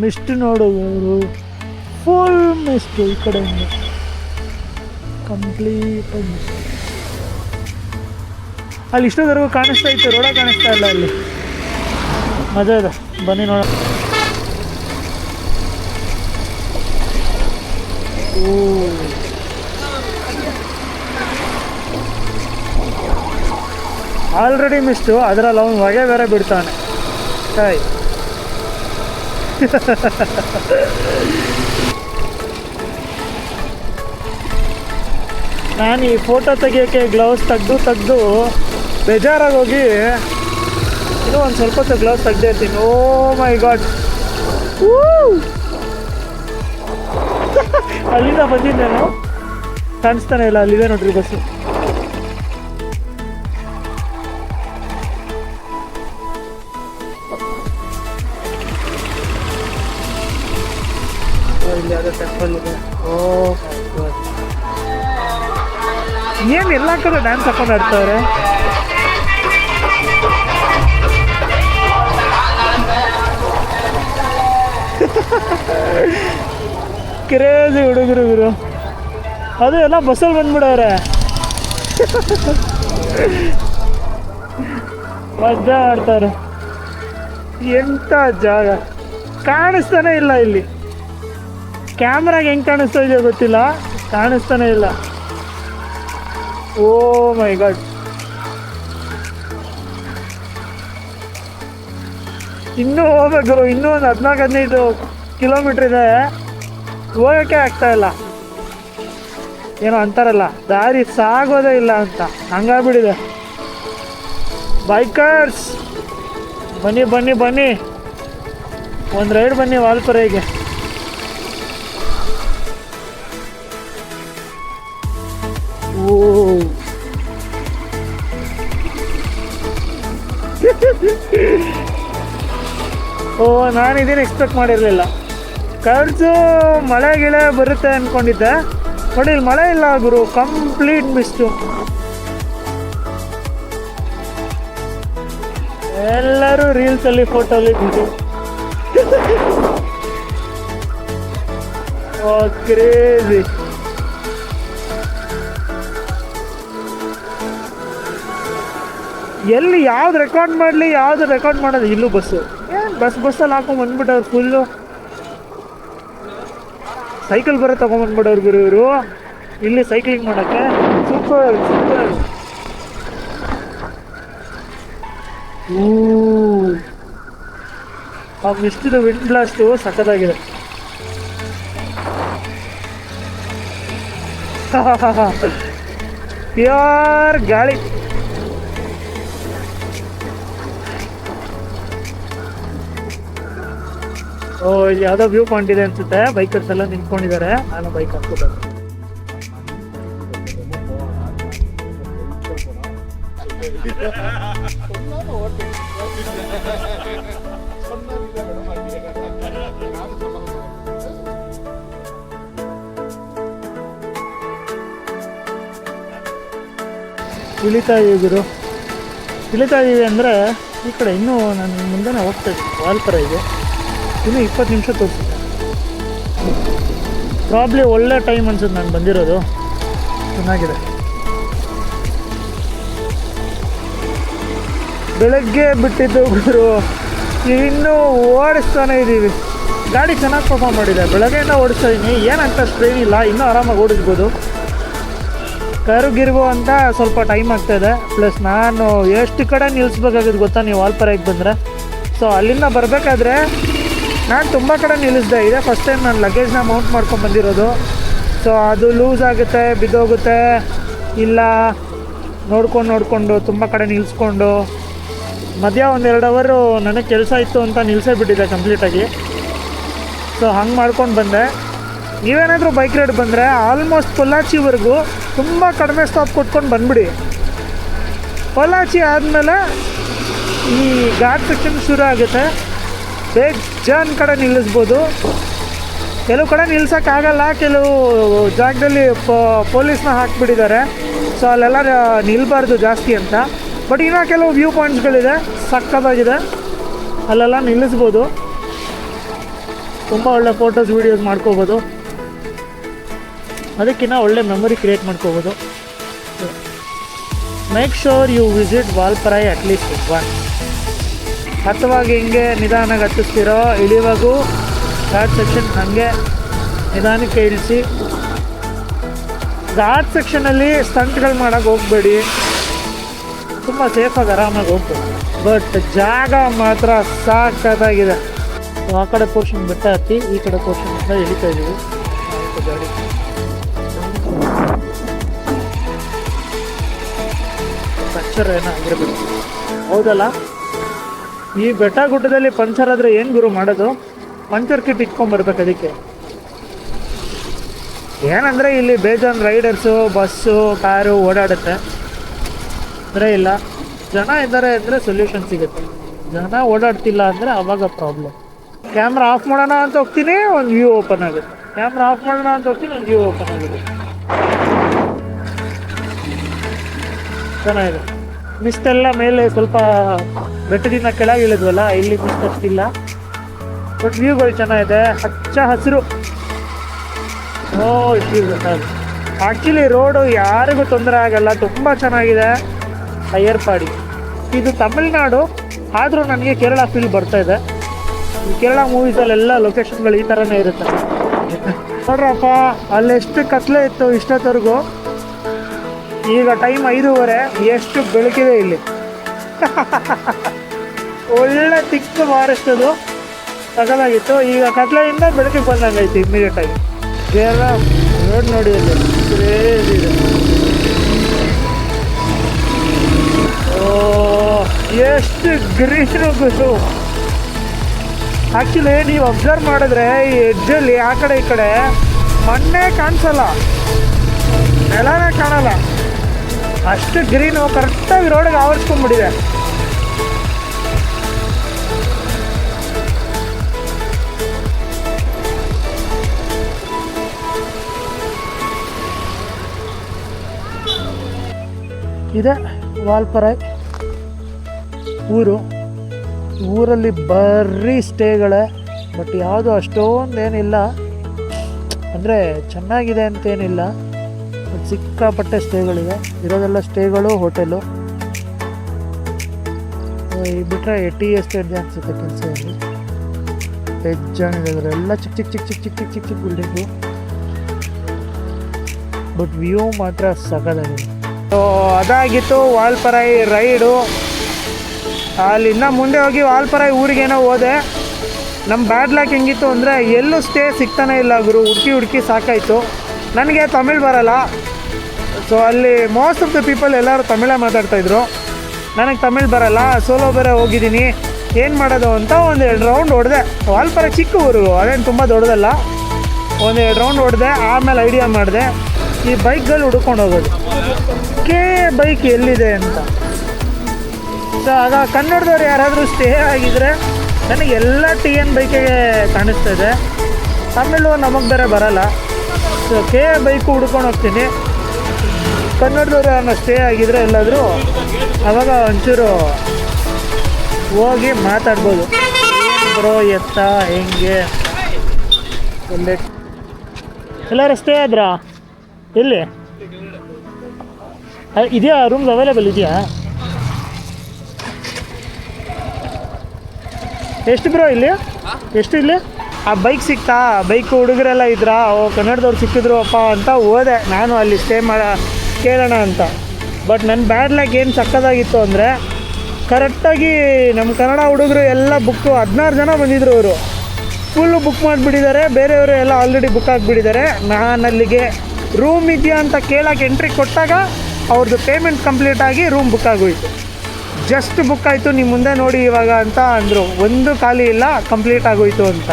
ಮಿಸ್ಟ್ ನೋಡು, ಫುಲ್ ಮಿಸ್ಟು ಈ ಕಡೆಯಿಂದ ಕಂಪ್ಲೀಟ್ ಮಿಸ್ಟ್. ಅಲ್ಲಿ ಇಷ್ಟೊಂದವರೆಗೂ ಕಾಣಿಸ್ತಾ ಇತ್ತು, ರೋಡ ಕಾಣಿಸ್ತಾ ಇಲ್ಲ. ಅಲ್ಲಿ ಮಜಾ ಇದೆ, ಬನ್ನಿ ನೋಡ. ಆಲ್ರೆಡಿ ಮಿಸ್ಟು, ಅದರಲ್ಲಿ ಅವನು ಹೊಗೆ ಬೇರೆ ಬಿಡ್ತಾನೆ. ಹಾಯ್ ನಾನು ಈ ಫೋಟೋ ತೆಗಿಯೋಕ್ಕೆ ಗ್ಲೌಸ್ ತೆಗೆದು ಬೇಜಾರಾಗಿ ಹೋಗಿ ಇನ್ನೂ ಒಂದು ಸ್ವಲ್ಪ ಹೊತ್ತು ಗ್ಲೌಸ್ ತೆಗ್ದೇ ಇರ್ತೀನಿ. ಓ ಮೈ ಗಾಡ್, ಅಲ್ಲಿಂದ ಬಂದಿದ್ದೇನು ಕಾಣಿಸ್ತಾನೆ ಇಲ್ಲ. ಅಲ್ಲಿದೆ ನೋಡ್ರಿ ಬಸ್ಸು. ಇಲ್ಲಿ ಯಾವುದೋ ಟೆಂಪಲ್ ಇದೆ. ಓ ಮೈ ಗಾಡ್, ಏನು ಎಲ್ಲ ಕಡೆ ಡ್ಯಾನ್ಸ್ ಹಾಕೊಂಡು ಆಡ್ತಾವ್ರೆ. ಕ್ರೇಜಿ ಹುಡುಗರು ಗುರು. ಅದು ಎಲ್ಲ ಬಸ್ಸಲ್ಲಿ ಬಂದ್ಬಿಡವ್ರೆ. ಮಜಾ ಆಡ್ತಾರೆ. ಎಂಥ ಜಾಗ, ಕಾಣಿಸ್ತಾನೆ ಇಲ್ಲ. ಇಲ್ಲಿ ಕ್ಯಾಮ್ರಾಗೆ ಹೆಂಗೆ ಕಾಣಿಸ್ತಾ ಇದೆಯೋ ಗೊತ್ತಿಲ್ಲ, ಕಾಣಿಸ್ತಾನೆ ಇಲ್ಲ. ಓ ಮೈ ಗಾಡ್, ಇನ್ನೂ ಹೋಗ್ಬೇಕು. ಇನ್ನೂ ಒಂದು 14-15 ಕಿಲೋಮೀಟ್ರ್ ಇದೆ, ಹೋಗೋಕ್ಕೆ ಆಗ್ತಾ ಇಲ್ಲ. ಏನೋ ಅಂತಾರಲ್ಲ, ದಾರಿ ಸಾಗೋದೇ ಇಲ್ಲ ಅಂತ, ಹಂಗಾಗ್ಬಿಟ್ಟಿದೆ. ಬೈಕರ್ಸ್ ಬನ್ನಿ ಬನ್ನಿ ಬನ್ನಿ, ಒಂದು ರೈಡ್ ಬನ್ನಿ ವಾಲ್ಪರೆಗೆ. ಓ ನಾನಿದೇನು ಎಕ್ಸ್ಪೆಕ್ಟ್ ಮಾಡಿರಲಿಲ್ಲ. ಖರ್ಚು ಮಳೆ ಗಿಳೆ ಬರುತ್ತೆ ಅಂದ್ಕೊಂಡಿದ್ದೆ, ಬಟ್ ಇಲ್ಲಿ ಮಳೆ ಇಲ್ಲ ಗುರು, ಕಂಪ್ಲೀಟ್ ಮಿಸ್ಟು. ಎಲ್ಲರೂ ರೀಲ್ಸಲ್ಲಿ ಫೋಟೋಲಿ ಬಿದ್ದು. ಓ ಕ್ರೇಜಿ. ಎಲ್ಲಿ ಯಾವ್ದು ರೆಕಾರ್ಡ್ ಮಾಡಲಿ, ಯಾವುದು ರೆಕಾರ್ಡ್ ಮಾಡೋದು. ಇಲ್ಲೂ ಬಸ್ಸು, ಏನು ಬಸ್ಸಲ್ಲಿ ಹಾಕೊಂಡು ಬಂದ್ಬಿಟ್ಟವ್ರು ಫುಲ್ಲು. ಸೈಕಲ್ ಬರೋ ತೊಗೊಂಬಂದ್ಬಿಟ್ಟವ್ರು ಗುರು ಇವರು ಇಲ್ಲಿ ಸೈಕ್ಲಿಂಗ್ ಮಾಡೋಕ್ಕೆ. Super super. ಆ ಮಿಸ್ಟಿದು ವಿಂಡ್ ಬ್ಲಾಸ್ಟು ಸಖತ್ತಾಗಿದೆ. ಪ್ಯೂರ್ ಗಾಳಿ. ಓ ಇಲ್ಲಿ ಯಾವುದೋ ವ್ಯೂ ಪಾಯಿಂಟ್ ಇದೆ ಅನ್ಸುತ್ತೆ, ಬೈಕರ್ಸ್ ಎಲ್ಲ ನಿಂತ್ಕೊಂಡಿದ್ದಾರೆ. ನಾನು ಬೈಕ್ ಹಾಕ್ಕೋಬೇಕು. ಇಳಿತಾ ಇದೀವಿ ಅಂದರೆ ಈ ಕಡೆ ಇನ್ನೂ ನಾನು ಮುಂದೆ ಹೋಗ್ತಾ ಇದ್ದೀನಿ. ವಾಲ್ಪರ ಇದೆ, ಇನ್ನೂ 20 ನಿಮಿಷ ತೋರಿಸುತ್ತೆ. ಪ್ರಾಬ್ಲಿ ಒಳ್ಳೆ ಟೈಮ್ ಅನ್ಸುತ್ತೆ ನಾನು ಬಂದಿರೋದು. ಚೆನ್ನಾಗಿದೆ. ಬೆಳಗ್ಗೆ ಬಿಟ್ಟಿದ್ದು ಗುರು, ಇನ್ನೂ ಓಡಿಸ್ತಾನೆ ಇದ್ದೀವಿ. ಗಾಡಿ ಚೆನ್ನಾಗಿ ಪರ್ಫಾರ್ಮ್ ಮಾಡಿದೆ. ಬೆಳಗ್ಗೆಯಿಂದ ಓಡಿಸ್ತಾ ಇದ್ದೀನಿ, ಏನಂತ ಸ್ಟ್ರೈನ್ ಇಲ್ಲ, ಇನ್ನೂ ಆರಾಮಾಗಿ ಓಡಿಸ್ಬೋದು. ಕರುಗಿರ್ಗು ಅಂತ ಸ್ವಲ್ಪ ಟೈಮ್ ಆಗ್ತಾಯಿದೆ. ಪ್ಲಸ್ ನಾನು ಎಷ್ಟು ಕಡೆ ನಿಲ್ಲಿಸ್ಬೇಕಾಗಿದ್ದು ಗೊತ್ತಾ ನೀವು ವಾಲ್ಪರೆಗೆ ಬಂದರೆ. ಸೊ ಅಲ್ಲಿಂದ ಬರಬೇಕಾದ್ರೆ ನಾನು ತುಂಬ ಕಡೆ ನಿಲ್ಲಿಸ್ದೆ. ಇದೆ ಫಸ್ಟ್ ಟೈಮ್ ನಾನು ಲಗೇಜ್ನ ಮೌಂಟ್ ಮಾಡ್ಕೊಂಡು ಬಂದಿರೋದು. ಸೊ ಅದು ಲೂಸ್ ಆಗುತ್ತೆ, ಬಿದ್ದೋಗುತ್ತೆ, ಇಲ್ಲ ನೋಡ್ಕೊಂಡು ತುಂಬ ಕಡೆ ನಿಲ್ಲಿಸ್ಕೊಂಡು ಮಧ್ಯ 1-2 ಅವರು ನನಗೆ ಕೆಲಸ ಇತ್ತು ಅಂತ ನಿಲ್ಲಿಸೇ ಬಿಟ್ಟಿದ್ದೆ ಕಂಪ್ಲೀಟಾಗಿ. ಸೊ ಹಂಗೆ ಮಾಡ್ಕೊಂಡು ಬಂದೆ. ನೀವೇನಾದರೂ ಬೈಕ್ ರೈಡ್ ಬಂದರೆ ಆಲ್ಮೋಸ್ಟ್ ಪೊಲ್ಲಾಚಿವರೆಗೂ ತುಂಬ ಕಡಿಮೆ ಸ್ಟಾಪ್ ಕೊಟ್ಕೊಂಡು ಬಂದುಬಿಡಿ. ಪೊಲ್ಲಾಚಿ ಆದಮೇಲೆ ಈ ಘಾಟ್ ಸೆಕ್ಷನ್ ಶುರು ಆಗುತ್ತೆ. ಬೇಜಾನ್ ಕಡೆ ನಿಲ್ಲಿಸ್ಬೋದು. ಕೆಲವು ಕಡೆ ನಿಲ್ಸೋಕ್ಕಾಗಲ್ಲ, ಕೆಲವು ಜಾಗದಲ್ಲಿ ಪೊಲೀಸ್ನ ಹಾಕಿಬಿಟ್ಟಿದ್ದಾರೆ. ಸೊ ಅಲ್ಲೆಲ್ಲ ನಿಲ್ಲಬಾರ್ದು ಜಾಸ್ತಿ ಅಂತ. ಬಟ್ ಇನ್ನೂ ಕೆಲವು ವ್ಯೂ ಪಾಯಿಂಟ್ಸ್ಗಳಿದೆ, ಸಕ್ಕತ್ತಾಗಿದೆ, ಅಲ್ಲೆಲ್ಲ ನಿಲ್ಲಿಸ್ಬೋದು. ತುಂಬ ಒಳ್ಳೆ ಫೋಟೋಸ್ ವೀಡಿಯೋಸ್ ಮಾಡ್ಕೋಬೋದು, ಅದಕ್ಕಿಂತ ಒಳ್ಳೆ ಮೆಮೊರಿ ಕ್ರಿಯೇಟ್ ಮಾಡ್ಕೋಬೋದು. Make sure you visit Valparai at least one. ಹತ್ತುವಾಗ ಹಿಂಗೆ ನಿಧಾನಾಗಿ ಹತ್ತಿಸ್ತಿರೋ, ಇಳಿವಾಗೂ ಘಾಟ್ ಸೆಕ್ಷನ್ ಹಾಗೆ ನಿಧಾನಕ್ಕೆ ಇಳಿಸಿ. ಘಾಟ್ ಸೆಕ್ಷನಲ್ಲಿ ಸ್ಟಂಟ್ಗಳು ಮಾಡೋಕ್ಕೆ ಹೋಗಬೇಡಿ, ತುಂಬ ಸೇಫಾಗಿ ಆರಾಮಾಗಿ ಹೋಗ್ಬೋದು. ಬಟ್ ಜಾಗ ಮಾತ್ರ ಸಾಕಾಗಿದೆ. ಆ ಕಡೆ ಪೋರ್ಷನ್ ಬೆಟ್ಟ ಹತ್ತಿ ಈ ಕಡೆ ಪೋರ್ಷನಿಂದ ಇಳಿತಾ ಇದ್ದೀವಿ ಗಾಡಿ. ಪಂಚರ್ ಏನೋ ಆಗಿರ್ಬೇಕು, ಹೌದಲ್ಲ? ಈ ಬೆಟ್ಟ ಗುಡ್ಡದಲ್ಲಿ ಪಂಚರ್ ಆದರೆ ಏನು ಗುರು ಮಾಡೋದು? ಪಂಚರ್ ಕಿಟ್ ಇಟ್ಕೊಂಬರ್ಬೇಕು. ಅದಕ್ಕೆ ಏನಂದರೆ ಇಲ್ಲಿ ಬೇಜಾನ್ ರೈಡರ್ಸು, ಬಸ್ಸು, ಕಾರು ಓಡಾಡುತ್ತೆ. ಅಂದರೆ ಇಲ್ಲ, ಜನ ಇದ್ದಾರೆ ಅಂದರೆ ಸೊಲ್ಯೂಷನ್ ಸಿಗುತ್ತೆ. ಜನ ಓಡಾಡ್ತಿಲ್ಲ ಅಂದರೆ ಆವಾಗ ಪ್ರಾಬ್ಲಮ್. ಕ್ಯಾಮ್ರಾ ಆಫ್ ಮಾಡೋಣ ಅಂತ ಹೋಗ್ತೀನಿ, ಒಂದು ವ್ಯೂ ಓಪನ್ ಆಗುತ್ತೆ. ಕ್ಯಾಮ್ರಾ ಆಫ್ ಮಾಡೋಣ ಅಂತ ಹೋಗ್ತೀನಿ, ಒಂದು ವ್ಯೂ ಓಪನ್ ಆಗುತ್ತೆ. ಚೆನ್ನಾಗಿದೆ. ಮಿಸ್ಟೆಲ್ಲ ಮೇಲೆ ಸ್ವಲ್ಪ ಬೆಟ್ಟದಿಂದ ಕೆಳಗೆ ಇಳಿದ್ವಲ್ಲ, ಇಲ್ಲಿ ಮಿಸ್ಟ್ ಅಷ್ಟಿಲ್ಲ. ಬಟ್ ವ್ಯೂಗಳು ಚೆನ್ನಾಗಿದೆ, ಹಚ್ಚ ಹಸಿರು. ಆ್ಯಕ್ಚುಲಿ ರೋಡು ಯಾರಿಗೂ ತೊಂದರೆ ಆಗಲ್ಲ, ತುಂಬ ಚೆನ್ನಾಗಿದೆ. ಅಯ್ಯರ್ಪಾಡಿ ಇದು ತಮಿಳ್ನಾಡು, ಆದರೂ ನನಗೆ ಕೇರಳ ಫೀಲ್ ಬರ್ತಾ ಇದೆ. ಈ ಕೇರಳ ಮೂವೀಸಲ್ಲೆಲ್ಲ ಲೊಕೇಶನ್ಗಳು ಈ ಥರನೇ ಇರುತ್ತೆ. ನೋಡ್ರಪ್ಪ, ಅಲ್ಲೆಷ್ಟು ಕತ್ಲೆ ಇತ್ತು ಇಷ್ಟೊತ್ತವರೆಗೂ. ಈಗ ಟೈಮ್ 5:30, ಎಷ್ಟು ಬೆಳಕಿದೆ ಇಲ್ಲಿ. ಒಳ್ಳೆ ತಿಕ್ಕ ಫಾರೆಸ್ಟ್ ಅದು, ಸಗಲಾಗಿತ್ತು. ಈಗ ಕತ್ಲೆಯಿಂದ ಬೆಳಕಿಗೆ ಬಂದಂಗೈತಿ ಇಮ್ಮಿಡಿಯೇಟಾಗಿ. ಕೇರಳ ರೋಡ್ ನೋಡಿ, ಅಲ್ಲಿ ಕ್ರೇಜ್ ಇದೆ. ಎಷ್ಟು ಗ್ರೀನು ಗುರು. ಆ್ಯಕ್ಚುಲಿ ನೀವು ಅಬ್ಸರ್ವ್ ಮಾಡಿದ್ರೆ ಈ ಎಡ್ಜಲ್ಲಿ ಆ ಕಡೆ ಈ ಕಡೆ ಮಣ್ಣೇ ಕಾಣಿಸಲ್ಲ, ನೆಲನೇ ಕಾಣಲ್ಲ. ಅಷ್ಟು ಗ್ರೀನು ಕರೆಕ್ಟಾಗಿ ರೋಡಿಗೆ ಆವರಿಸ್ಕೊಂಡ್ಬಿಟ್ಟಿದೆ. ಇದೆ ವಾಲ್ಪರಾಯ್ ಊರು. ಊರಲ್ಲಿ ಬರೀ ಸ್ಟೇಗಳೇ, ಬಟ್ ಯಾವುದು ಅಷ್ಟೊಂದೇನಿಲ್ಲ. ಅಂದರೆ ಚೆನ್ನಾಗಿದೆ ಅಂತೇನಿಲ್ಲ, ಬಟ್ ಸಿಕ್ಕಾಪಟ್ಟೆ ಸ್ಟೇಗಳಿವೆ. ಇರೋದೆಲ್ಲ ಸ್ಟೇಗಳು, ಹೋಟೆಲು. ಈ ಬಿಟ್ಟರೆ ಟೀ ಎಸ್ಟೇಟ್ ಅನಿಸುತ್ತೆ ಕೆಲಸದಲ್ಲಿ. ಹೆಚ್ಚಾನಿದೆ, ಎಲ್ಲ ಚಿಕ್ಕ ಚಿಕ್ಕ ಚಿಕ್ಕ ಚಿಕ್ಕ ಚಿಕ್ಕ ಚಿಕ್ಕ ಚಿಕ್ಕ ಬಿಲ್ಡಿಂಗು. ಬಟ್ ವ್ಯೂ ಮಾತ್ರ ಸಖತ್ತಾಗಿದೆ. ಸೊ ಅದಾಗಿತ್ತು ವಾಲ್ಪರಾಯ್ ರೈಡು. ಅಲ್ಲಿಂದ ಮುಂದೆ ಹೋಗಿ ವಾಲ್ಪರಾಯ್ ಊರಿಗೇನೋ ಹೋದೆ. ನಮ್ಮ ಬ್ಯಾಡ್ ಲಕ್ ಹೆಂಗಿತ್ತು ಅಂದರೆ ಎಲ್ಲೂ ಸ್ಟೇ ಸಿಗ್ತಾನೆ ಇಲ್ಲ ಗುರು. ಹುಡುಕಿ ಸಾಕಾಯಿತು. ನನಗೆ ತಮಿಳ್ ಬರಲ್ಲ, ಸೊ ಅಲ್ಲಿ ಮೋಸ್ಟ್ ಆಫ್ ದ ಪೀಪಲ್ ಎಲ್ಲರೂ ತಮಿಳೇ ಮಾತಾಡ್ತಾಯಿದ್ರು. ನನಗೆ ತಮಿಳ್ ಬರಲ್ಲ, ಸೋಲೋ ಬೇರೆ ಹೋಗಿದ್ದೀನಿ, ಏನು ಮಾಡೋದು ಅಂತ 1-2 ರೌಂಡ್ ಹೊಡೆದೆ. ವಾಲ್ಪರಾಯ್ ಚಿಕ್ಕ ಊರು, ಅದೇನು ತುಂಬ ದೊಡ್ಡದಲ್ಲ. 1-2 ರೌಂಡ್ ಹೊಡೆದೆ, ಆಮೇಲೆ ಐಡಿಯಾ ಮಾಡಿದೆ ಈ ಬೈಕ್ಗಳು ಹುಡ್ಕೊಂಡು ಹೋಗೋದು. ಬೈಕ್ ಎಲ್ಲಿದೆ ಅಂತ. ಸೊ ಆಗ ಕನ್ನಡದವ್ರು ಯಾರಾದರೂ ಸ್ಟೇ ಆಗಿದ್ರೆ ನನಗೆ ಎಲ್ಲ TN ಬೈಕಿಗೆ ಕಾಣಿಸ್ತಾಯಿದೆ. ತಮಿಳು ನಮಗೆ ಬೇರೆ ಬರಲ್ಲ, ಸೊ ಬೈಕು ಹುಡ್ಕೊಂಡು ಹೋಗ್ತೀನಿ. ಕನ್ನಡದವ್ರು ಯಾರನ್ನ ಸ್ಟೇ ಆಗಿದ್ರೆ ಎಲ್ಲಾದರೂ ಆವಾಗ ಒಂಚೂರು ಹೋಗಿ ಮಾತಾಡ್ಬೋದು. ಬ್ರೋ ಎತ್ತ ಹೆಂಗೆ ಎಲ್ಲರೂ ಸ್ಟೇ ಆದ್ರಾ? ಎಲ್ಲಿ ಇದೆಯಾ? ರೂಮ್ಸ್ ಅವೈಲೇಬಲ್ ಇದೆಯಾ? ಎಷ್ಟು ಬ್ರೋ ಇಲ್ಲಿ? ಎಷ್ಟು ಇಲ್ಲಿ? ಆ ಬೈಕ್ ಸಿಕ್ತಾ? ಬೈಕ್ ಹುಡುಗರೆಲ್ಲ ಇದ್ರಾ? ಕನ್ನಡದವ್ರು ಸಿಕ್ಕಿದ್ರು ಅಪ್ಪ ಅಂತ ಹೋದೆ ನಾನು ಅಲ್ಲಿ ಸ್ಟೇ ಕೇಳೋಣ ಅಂತ. ಬಟ್ ನನ್ನ ಬ್ಯಾಡ್ ಲಕ್ ಏನು ಸಕ್ಕದಾಗಿತ್ತು ಅಂದರೆ ಕರೆಕ್ಟಾಗಿ ನಮ್ಮ ಕನ್ನಡ ಹುಡುಗರು ಎಲ್ಲ ಬುಕ್ಕು 16 ಜನ ಬಂದಿದ್ರು. ಅವರು ಫುಲ್ಲು ಬುಕ್ ಮಾಡಿಬಿಟ್ಟಿದ್ದಾರೆ, ಬೇರೆಯವರು ಎಲ್ಲ ಆಲ್ರೆಡಿ ಬುಕ್ ಆಗಿಬಿಟ್ಟಿದ್ದಾರೆ. ನಾನು ಅಲ್ಲಿಗೆ ರೂಮ್ ಇದೆಯಾ ಅಂತ ಕೇಳೋಕ್ಕೆ ಎಂಟ್ರಿ ಕೊಟ್ಟಾಗ ಅವ್ರದ್ದು ಪೇಮೆಂಟ್ ಕಂಪ್ಲೀಟ್ ಆಗಿ ರೂಮ್ ಬುಕ್ ಆಗೋಯಿತು. ಜಸ್ಟ್ ಬುಕ್ ಆಯಿತು, ನಿಮ್ಮ ಮುಂದೆ ನೋಡಿ ಇವಾಗ ಅಂತ ಅಂದರು. ಒಂದು ಖಾಲಿ ಇಲ್ಲ, ಕಂಪ್ಲೀಟ್ ಆಗೋಯಿತು ಅಂತ.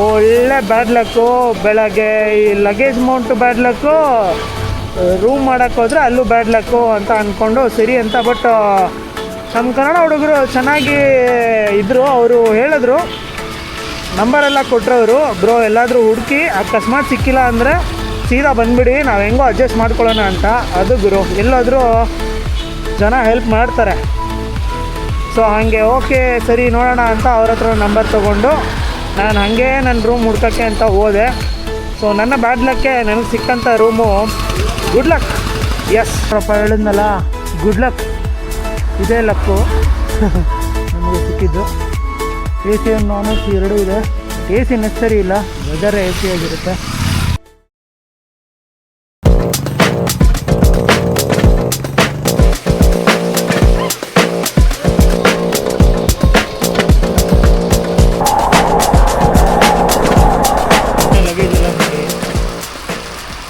ಒಳ್ಳೆ ಬ್ಯಾಡ್ ಲಕ್ಕು. ಬೆಳಗ್ಗೆ ಈ ಲಗೇಜ್ ಮೌಂಟ್ ಬ್ಯಾಡ್ ಲಕ್ಕು, ರೂಮ್ ಮಾಡೋಕ್ಕೆ ಹೋದರೆ ಅಲ್ಲೂ ಬ್ಯಾಡ್ ಲಕ್ಕು ಅಂತ ಅಂದ್ಕೊಂಡು ಸರಿ ಅಂತ. ಬಟ್ ನಮ್ಮ ಕನ್ನಡ ಹುಡುಗರು ಚೆನ್ನಾಗಿ ಇದ್ದರು. ಅವರು ಹೇಳಿದ್ರು, ನಂಬರೆಲ್ಲ ಕೊಟ್ಟರವರು, ಬ್ರೋ ಎಲ್ಲಾದರೂ ಹುಡುಕಿ ಅಕಸ್ಮಾತ್ ಸಿಕ್ಕಿಲ್ಲ ಅಂದರೆ ಸೀದಾ ಬಂದುಬಿಡಿ, ನಾವು ಹೆಂಗೋ ಅಡ್ಜಸ್ಟ್ ಮಾಡ್ಕೊಳ್ಳೋಣ ಅಂತ. ಅದು ಗುರು, ಎಲ್ಲಾದರೂ ಜನ ಹೆಲ್ಪ್ ಮಾಡ್ತಾರೆ. ಸೊ ಹಾಗೆ ಓಕೆ ಸರಿ ನೋಡೋಣ ಅಂತ ಅವ್ರ ಹತ್ರ ನಂಬರ್ ತೊಗೊಂಡು ನಾನು ಹಾಗೆ ನನ್ನ ರೂಮ್ ಹುಡ್ಕೋಕ್ಕೆ ಅಂತ ಹೋದೆ. ಸೊ ನನ್ನ ಬ್ಯಾಡ್ ಲಕ್ಕೆ ನನಗೆ ಸಿಕ್ಕಂಥ ರೂಮು ಗುಡ್ ಲಕ್. ಎಸ್ ಪಾಪ ಹೇಳಿದ್ನಲ್ಲ, ಗುಡ್ ಲಕ್, ಇದೇ ಲಕ್ಕು ನಮಗೆ ಸಿಕ್ಕಿದ್ದು. A C non A C ಎರಡೂ ಇದೆ. ಎ ಸಿ ನೆಸರಿ ಇಲ್ಲ, ವೆದರ್ ಎ ಸಿ ಆಗಿರುತ್ತೆ.